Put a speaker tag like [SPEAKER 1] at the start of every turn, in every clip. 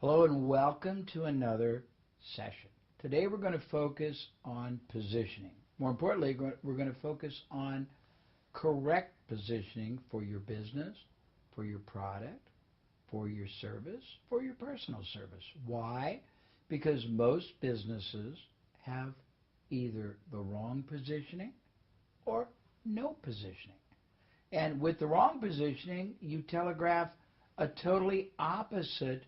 [SPEAKER 1] Hello and welcome to another session. Today we're going to focus on positioning. More importantly, we're going to focus on correct positioning for your business, for your product, for your service, for your personal service. Why? Because most businesses have either the wrong positioning or no positioning. And with the wrong positioning, you telegraph a totally opposite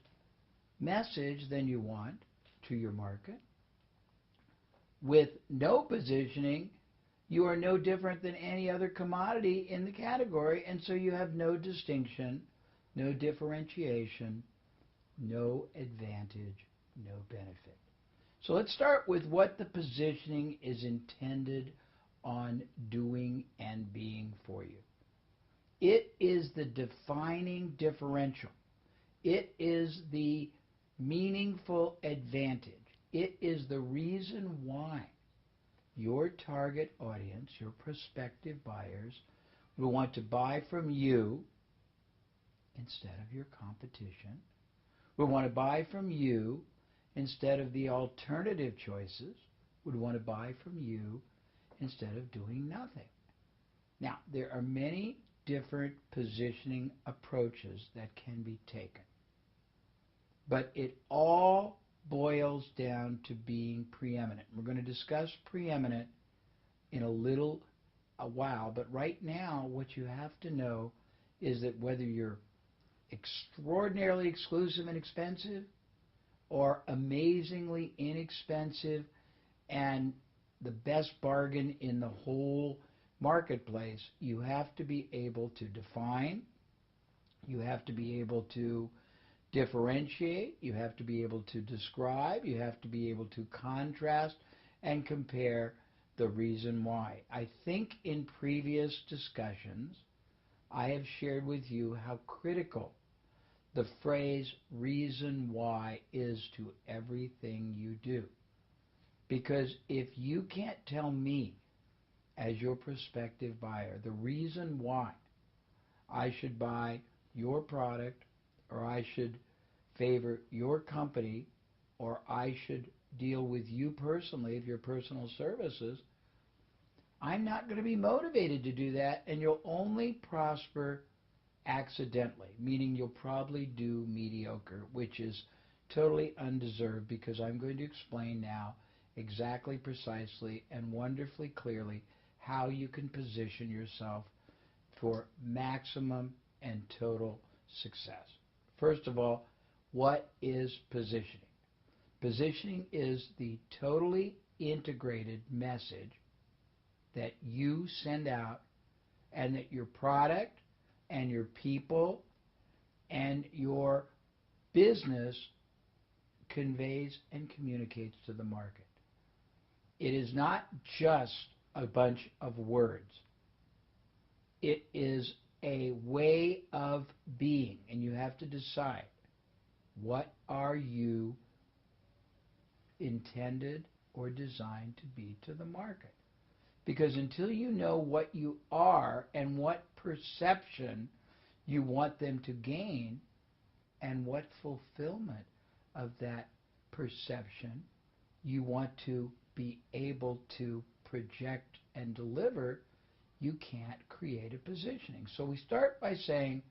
[SPEAKER 1] message than you want to your market. With no positioning, you are no different than any other commodity in the category, and so you have no distinction, no differentiation, no advantage, no benefit. So let's start with what the positioning is intended on doing and being for you. It is the defining differential. It is the meaningful advantage. It is the reason why your target audience, your prospective buyers, will want to buy from you instead of your competition, will want to buy from you instead of the alternative choices, would want to buy from you instead of doing nothing. Now, there are many different positioning approaches that can be taken, but it all boils down to being preeminent. We're going to discuss preeminent in a while, but right now what you have to know is that whether you're extraordinarily exclusive and expensive or amazingly inexpensive and the best bargain in the whole marketplace, you have to be able to define, you have to be able to differentiate, you have to be able to describe, you have to be able to contrast and compare the reason why. I think in previous discussions I have shared with you how critical the phrase reason why is to everything you do. Because if you can't tell me as your prospective buyer the reason why I should buy your product, or I should favor your company, or I should deal with you personally if you're personal services, I'm not going to be motivated to do that, and you'll only prosper accidentally, meaning you'll probably do mediocre, which is totally undeserved, because I'm going to explain now exactly, precisely, and wonderfully clearly how you can position yourself for maximum and total success. First of all, what is positioning? Positioning is the totally integrated message that you send out and that your product and your people and your business conveys and communicates to the market. It is not just a bunch of words. It is a way of being, and you have to decide, what are you intended or designed to be to the market? Because until you know what you are and what perception you want them to gain and what fulfillment of that perception you want to be able to project and deliver, you can't create a positioning. So we start by saying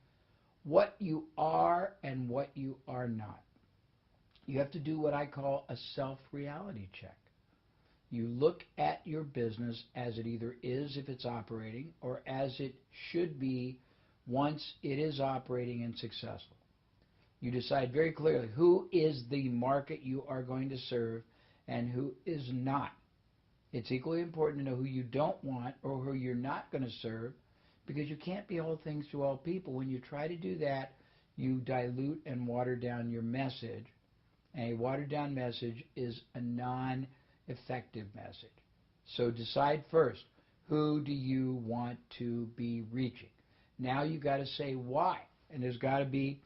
[SPEAKER 1] what you are and what you are not. You have to do what I call a self-reality check. You look at your business as it either is if it's operating, or as it should be once it is operating and successful. You decide very clearly who is the market you are going to serve and who is not. It's equally important to know who you don't want or who you're not going to serve, because you can't be all things to all people. When you try to do that, you dilute and water down your message. And a watered down message is a non-effective message. So decide first, who do you want to be reaching? Now you've got to say why, and there's got to be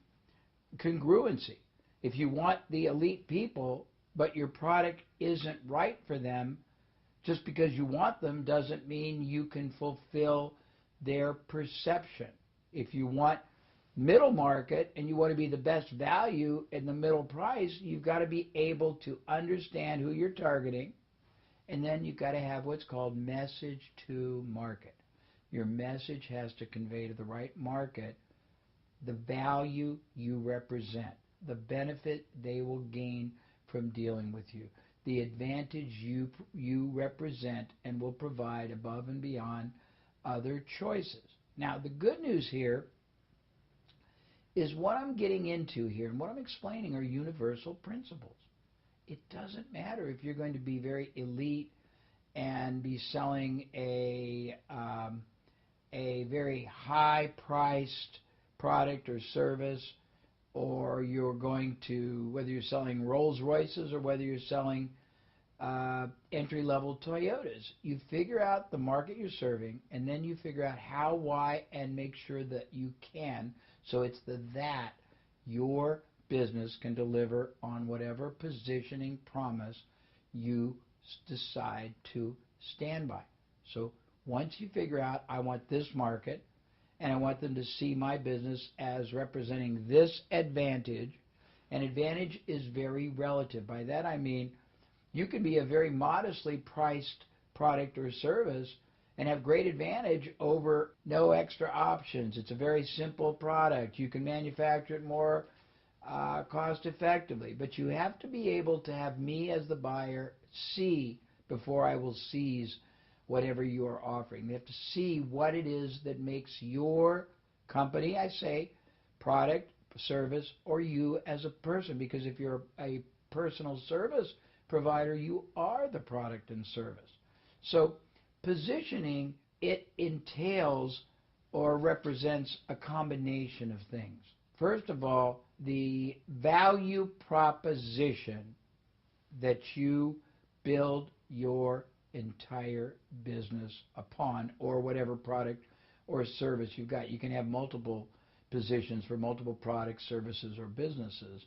[SPEAKER 1] congruency. If you want the elite people, but your product isn't right for them, just because you want them doesn't mean you can fulfill their perception. If you want middle market and you want to be the best value in the middle price, you've got to be able to understand who you're targeting, and then you've got to have what's called message to market. Your message has to convey to the right market the value you represent, the benefit they will gain from dealing with you, the advantage you represent and will provide above and beyond other choices. Now, the good news here is what I'm getting into here and what I'm explaining are universal principles. It doesn't matter if you're going to be very elite and be selling a very high-priced product or service, or you're going to, whether you're selling Rolls Royces or whether you're selling entry-level Toyotas. You figure out the market you're serving, and then you figure out how, why, and make sure that you can. So it's that your business can deliver on whatever positioning promise you decide to stand by. So once you figure out, I want this market, and I want them to see my business as representing this advantage, and advantage is very relative. By that I mean you can be a very modestly priced product or service and have great advantage over no extra options. It's a very simple product. You can manufacture it more cost effectively, but you have to be able to have me as the buyer see before I will seize whatever you are offering. They have to see what it is that makes your company, I say, product, service, or you as a person, because if you're a personal service provider, you are the product and service. So positioning, it entails or represents a combination of things. First of all, the value proposition that you build your entire business upon, or whatever product or service you've got. You can have multiple positions for multiple products, services, or businesses,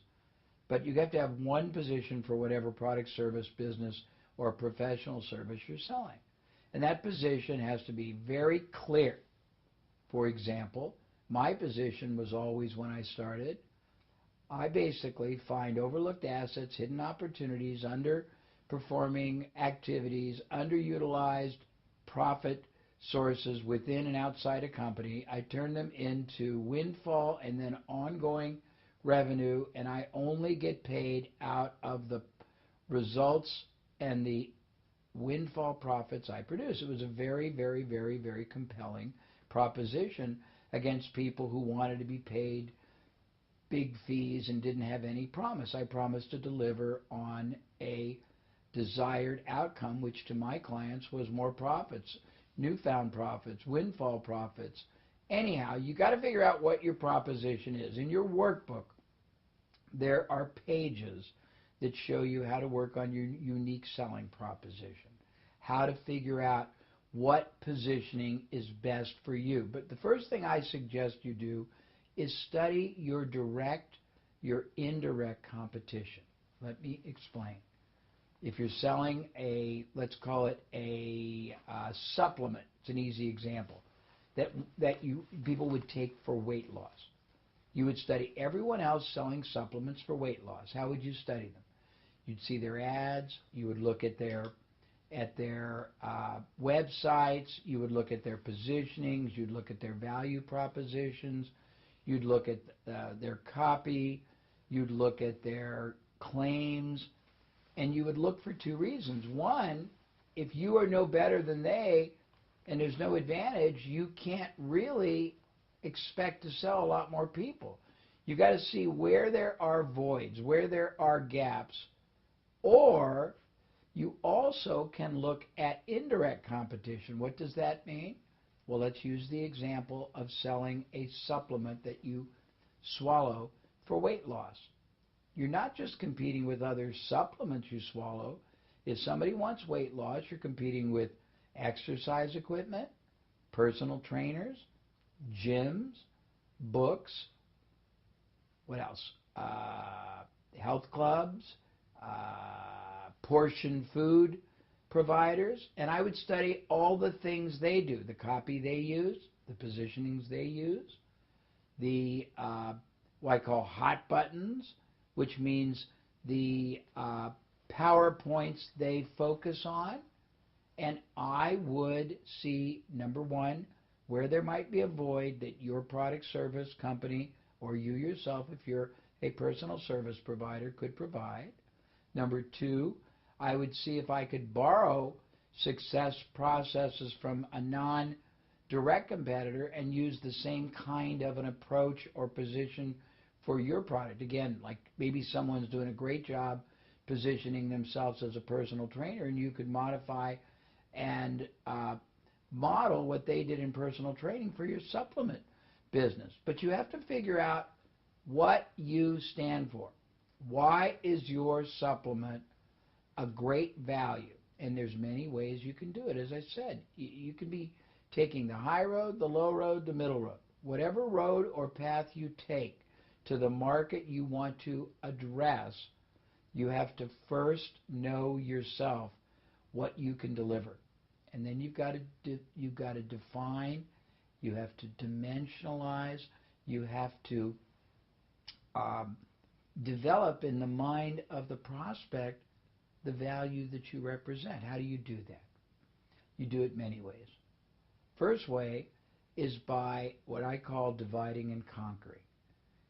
[SPEAKER 1] but you have to have one position for whatever product, service, business, or professional service you're selling. And that position has to be very clear. For example, my position was always, when I started, I basically find overlooked assets, hidden opportunities, underperforming activities, underutilized profit sources within and outside a company. I turn them into windfall and then ongoing revenue, and I only get paid out of the results and the windfall profits I produce. It was a very, very, very, very compelling proposition against people who wanted to be paid big fees and didn't have any promise. I promised to deliver on a desired outcome, which to my clients was more profits, newfound profits, windfall profits. Anyhow, you got to figure out what your proposition is. In your workbook, there are pages that show you how to work on your unique selling proposition, how to figure out what positioning is best for you. But the first thing I suggest you do is study your direct, your indirect competition. Let me explain. If you're selling let's call it a supplement, it's an easy example, that people would take for weight loss. You would study everyone else selling supplements for weight loss. How would you study them? You'd see their ads. You would look at their websites. You would look at their positionings. You'd look at their value propositions. You'd look at their copy. You'd look at their claims. And you would look for two reasons. One, if you are no better than they and there's no advantage, you can't really expect to sell a lot more people. You've got to see where there are voids, where there are gaps. Or you also can look at indirect competition. What does that mean? Well, let's use the example of selling a supplement that you swallow for weight loss. You're not just competing with other supplements you swallow. If somebody wants weight loss, you're competing with exercise equipment, personal trainers, gyms, books, what else? Health clubs, portion food providers. And I would study all the things they do, the copy they use, the positionings they use, the what I call hot buttons, which means the PowerPoints they focus on. And I would see, number one, where there might be a void that your product, service, company, or you yourself, if you're a personal service provider, could provide. Number two, I would see if I could borrow success processes from a non-direct competitor and use the same kind of an approach or position for your product. Again, like maybe someone's doing a great job positioning themselves as a personal trainer, and you could modify and model what they did in personal training for your supplement business. But you have to figure out what you stand for. Why is your supplement a great value? And there's many ways you can do it. As I said, you can be taking the high road, the low road, the middle road. Whatever road or path you take to the market you want to address, you have to first know yourself what you can deliver. And then you've got to define, you have to dimensionalize, you have to develop in the mind of the prospect the value that you represent. How do you do that? You do it many ways. First way is by what I call dividing and conquering.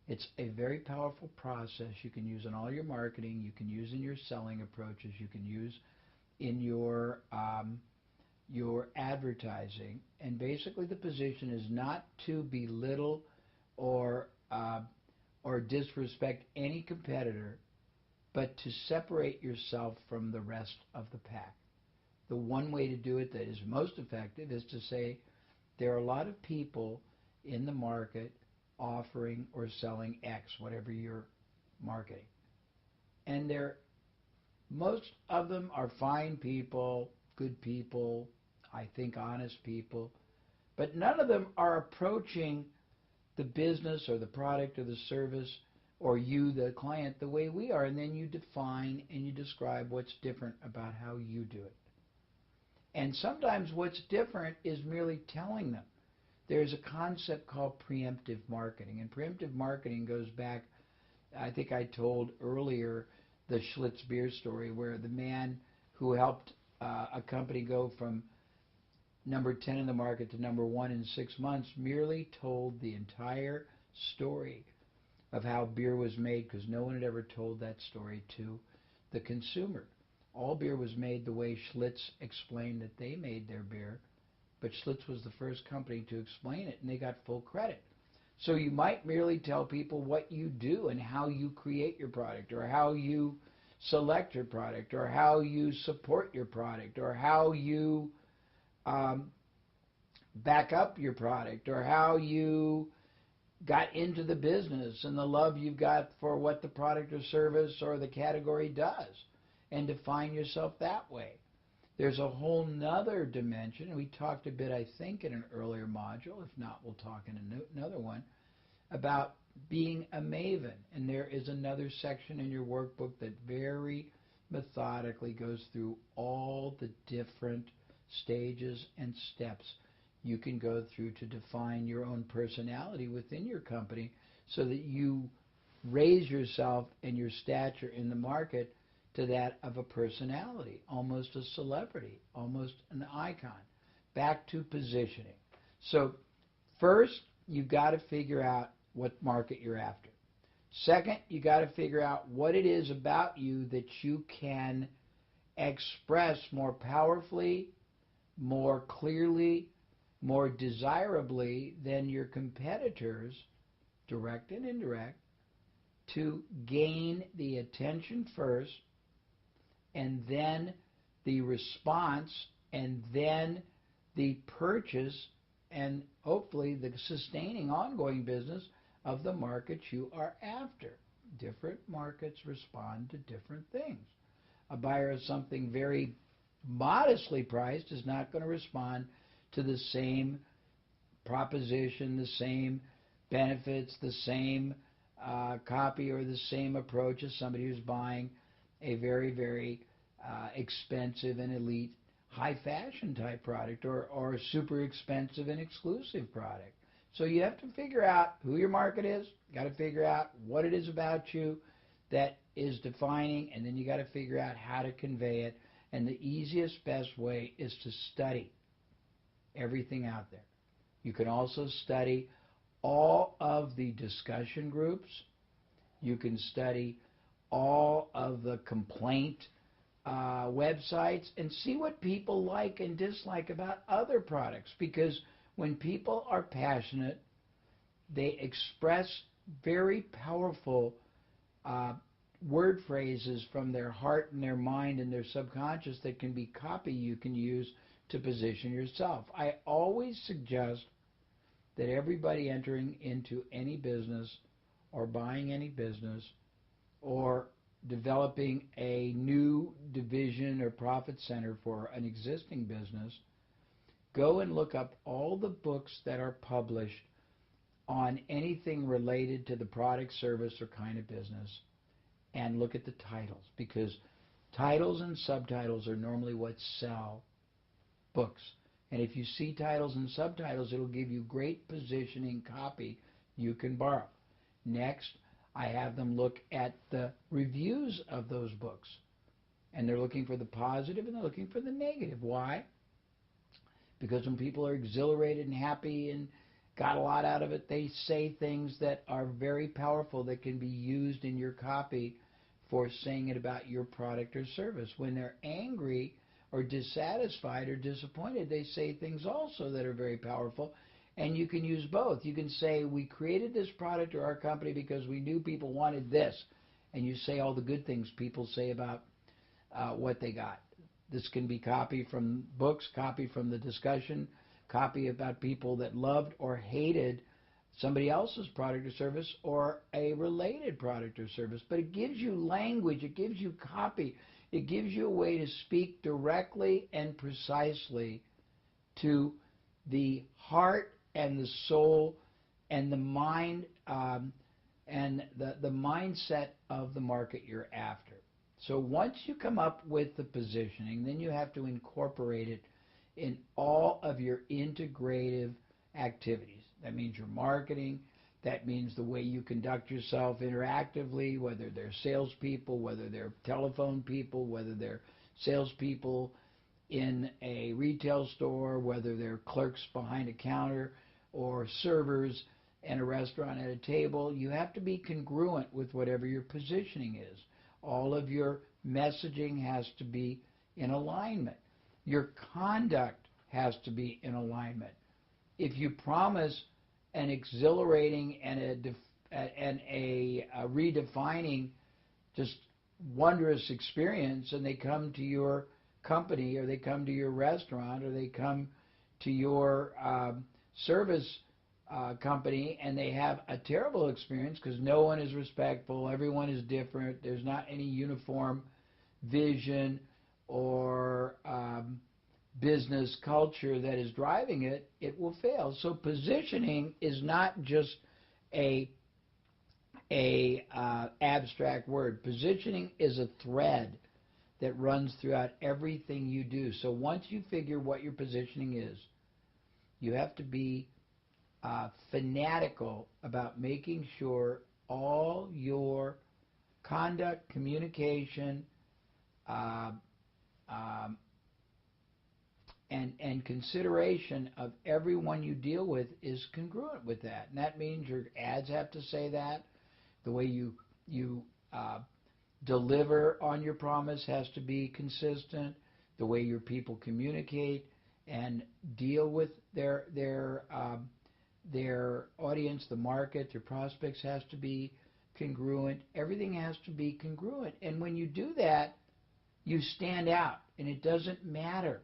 [SPEAKER 1] It's a very powerful process you can use in all your marketing, you can use in your selling approaches, you can use in your advertising. And basically the position is not to belittle or disrespect any competitor, but to separate yourself from the rest of the pack. The one way to do it that is most effective is to say there are a lot of people in the market offering or selling X, whatever you're marketing. And most of them are fine people, good people, I think honest people, but none of them are approaching the business or the product or the service or you, the client, the way we are. And then you define and you describe what's different about how you do it. And sometimes what's different is merely telling them. There's a concept called preemptive marketing. And preemptive marketing goes back, I think I told earlier, the Schlitz beer story where the man who helped a company go from number 10 in the market to number 1 in 6 months merely told the entire story of how beer was made, because no one had ever told that story to the consumer. All beer was made the way Schlitz explained that they made their beer, but Schlitz was the first company to explain it, and they got full credit. So you might merely tell people what you do and how you create your product, or how you select your product, or how you support your product, or how you back up your product, or how you got into the business and the love you've got for what the product or service or the category does, and define yourself that way. There's a whole nother dimension, and we talked a bit, I think, in an earlier module, if not, we'll talk in another one, about being a maven. And there is another section in your workbook that very methodically goes through all the different stages and steps you can go through to define your own personality within your company so that you raise yourself and your stature in the market to that of a personality, almost a celebrity, almost an icon. Back to positioning. So first, you've got to figure out what market you're after. Second, you've got to figure out what it is about you that you can express more powerfully, more clearly, more desirably than your competitors, direct and indirect, to gain the attention first, and then the response, and then the purchase, and hopefully the sustaining ongoing business of the market you are after. Different markets respond to different things. A buyer of something very modestly priced is not going to respond to the same proposition, the same benefits, the same copy, or the same approach as somebody who's buying a very, very expensive and elite high fashion type product, or a super expensive and exclusive product. So you have to figure out who your market is, got to figure out what it is about you that is defining, and then you got to figure out how to convey it. And the easiest, best way is to study everything out there. You can also study all of the discussion groups. You can study all of the complaint websites and see what people like and dislike about other products, because when people are passionate, they express very powerful word phrases from their heart and their mind and their subconscious that can be copy you can use to position yourself. I always suggest that everybody entering into any business or buying any business or developing a new division or profit center for an existing business, go and look up all the books that are published on anything related to the product, service, or kind of business, and look at the titles, because titles and subtitles are normally what sell books. And if you see titles and subtitles, it'll give you great positioning copy you can borrow. Next, I have them look at the reviews of those books. And they're looking for the positive and they're looking for the negative. Why? Because when people are exhilarated and happy and got a lot out of it, they say things that are very powerful that can be used in your copy for saying it about your product or service. When they're angry or dissatisfied or disappointed, they say things also that are very powerful, and you can use both. You can say, we created this product or our company because we knew people wanted this, and you say all the good things people say about what they got. This can be copy from books, copy from the discussion, copy about people that loved or hated somebody else's product or service or a related product or service. But it gives you language, it gives you copy, it gives you a way to speak directly and precisely to the heart and the soul and the mind and the mindset of the market you're after. So once you come up with the positioning, then you have to incorporate it in all of your integrative activities. That means your marketing. That means the way you conduct yourself interactively, whether they're salespeople, whether they're telephone people, whether they're salespeople in a retail store, whether they're clerks behind a counter or servers in a restaurant at a table. You have to be congruent with whatever your positioning is. All of your messaging has to be in alignment. Your conduct has to be in alignment. If you promise an exhilarating and a redefining, just wondrous experience, and they come to your company or they come to your restaurant or they come to your service company and they have a terrible experience because no one is respectful, everyone is different, there's not any uniform vision or business culture that is driving it, it will fail. So positioning is not just a abstract word. Positioning is a thread that runs throughout everything you do. So once you figure what your positioning is, you have to be fanatical about making sure all your conduct, communication, and consideration of everyone you deal with is congruent with that. And that means your ads have to say that. The way you deliver on your promise has to be consistent. The way your people communicate and deal with their audience, the market, their prospects has to be congruent. Everything has to be congruent. And when you do that, you stand out. And it doesn't matter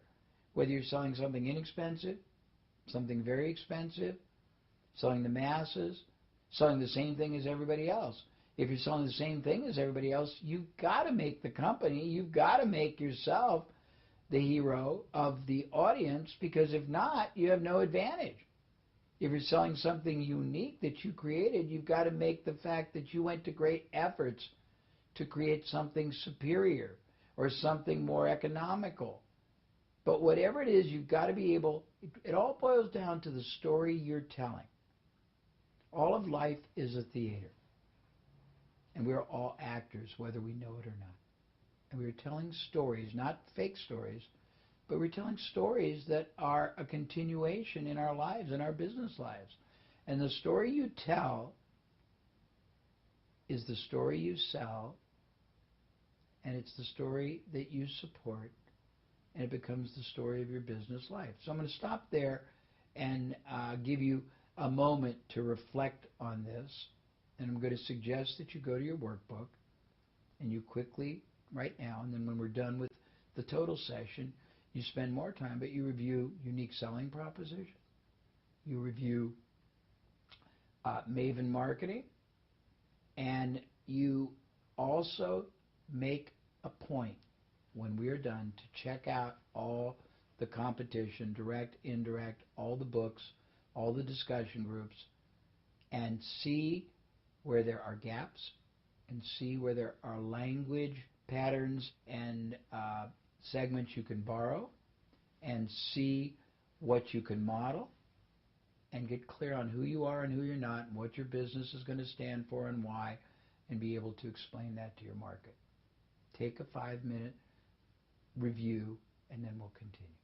[SPEAKER 1] whether you're selling something inexpensive, something very expensive, selling the masses, selling the same thing as everybody else. If you're selling the same thing as everybody else, you've got to make the company, you've got to make yourself the hero of the audience, because if not, you have no advantage. If you're selling something unique that you created, you've got to make the fact that you went to great efforts to create something superior or something more economical. But whatever it is, you've got to be able, it all boils down to the story you're telling. All of life is a theater, and we're all actors, whether we know it or not. And we're telling stories, not fake stories, but we're telling stories that are a continuation in our lives, in our business lives. And the story you tell is the story you sell, and it's the story that you support, and it becomes the story of your business life. So I'm going to stop there and give you a moment to reflect on this. And I'm going to suggest that you go to your workbook and you quickly, right now, and then when we're done with the total session, you spend more time, but you review unique selling proposition. You review Maven marketing, and you also make a point when we are done to check out all the competition, direct, indirect, all the books, all the discussion groups, and see where there are gaps and see where there are language patterns and segments you can borrow, and see what you can model, and get clear on who you are and who you're not and what your business is going to stand for and why, and be able to explain that to your market. Take a 5-minute review, and then we'll continue.